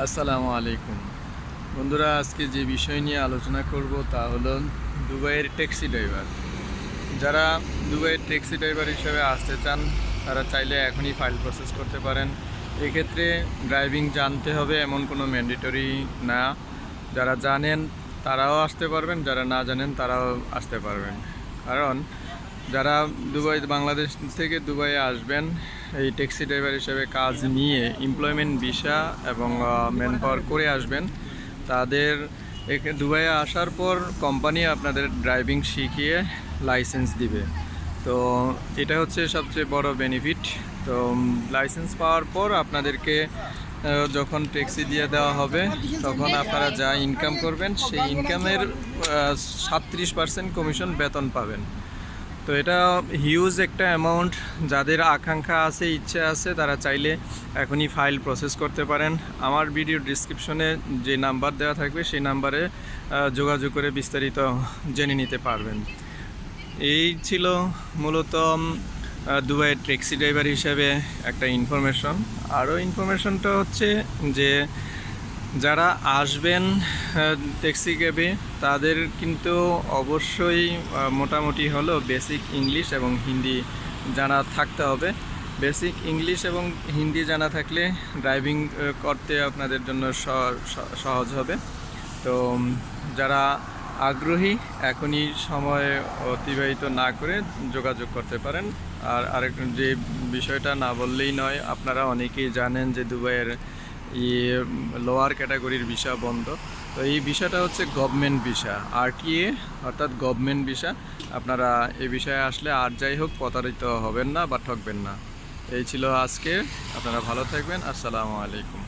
আসসালামু আলাইকুম বন্ধুরা, আজকে যে বিষয় নিয়ে আলোচনা করব তা হলো দুবাইয়ের ট্যাক্সি ড্রাইভার। যারা দুবাইয়ের ট্যাক্সি ড্রাইভার হিসেবে আসতে চান তারা চাইলে এখনই ফাইল প্রসেস করতে পারেন। এক্ষেত্রে ড্রাইভিং জানতে হবে এমন কোনো ম্যান্ডেটরি না। যারা জানেন তারাও আসতে পারবেন, যারা না জানেন তারাও আসতে পারবেন। কারণ যারা বাংলাদেশ থেকে দুবাইয়ে আসবেন এই ট্যাক্সি ড্রাইভার হিসেবে কাজ নিয়ে এমপ্লয়মেন্ট ভিসা এবং ম্যান পাওয়ার করে আসবেন, তাদের দুবাইয়ে আসার পর কোম্পানি আপনাদের ড্রাইভিং শিখিয়ে লাইসেন্স দিবে। তো এটা হচ্ছে সবচেয়ে বড় বেনিফিট। তো লাইসেন্স পাওয়ার পর আপনাদেরকে যখন ট্যাক্সি দিয়ে দেওয়া হবে তখন আপনারা যা ইনকাম করবেন সেই ইনকামের 37% কমিশন বেতন পাবেন। তো এটা হিউজ একটা অ্যামাউন্ট। যাদের আকাঙ্ক্ষা আছে, ইচ্ছে আছে, তারা চাইলে এখনই ফাইল প্রসেস করতে পারেন। আমার ভিডিও ডিসক্রিপশনে যে নাম্বার দেওয়া থাকবে সেই নাম্বারে যোগাযোগ করে বিস্তারিত জেনে নিতে পারবেন। এই ছিল মূলত দুবাইয়ের ট্যাক্সি ড্রাইভার হিসেবে একটা ইনফরমেশন। আরও ইনফরমেশনটা হচ্ছে যে যারা আসবেন ট্যাক্সি ক্যাবে তাদের কিন্তু অবশ্যই মোটামুটি হলো বেসিক ইংলিশ এবং হিন্দি জানা থাকতে হবে। বেসিক ইংলিশ এবং হিন্দি জানা থাকলে ড্রাইভিং করতে আপনাদের জন্য সহজ হবে। তো যারা আগ্রহী এখনই সময় অতিবাহিত না করে যোগাযোগ করতে পারেন। আর আরেক যে বিষয়টা না বললেই নয়, আপনারা অনেকেই জানেন যে দুবাইয়ের লোয়ার ক্যাটাগরির ভিসা বন্ধ। তো এই ভিসাটা হচ্ছে গভর্নমেন্ট ভিসা, আরটিএ অর্থাৎ গভর্নমেন্ট ভিসা। আপনারা এই বিষয়ে আসলে আর যাই হোক প্রতারিত হবেন না বা ঠকবেন না। এই ছিল আজকে। আপনারা ভালো থাকবেন। আসসালামু আলাইকুম।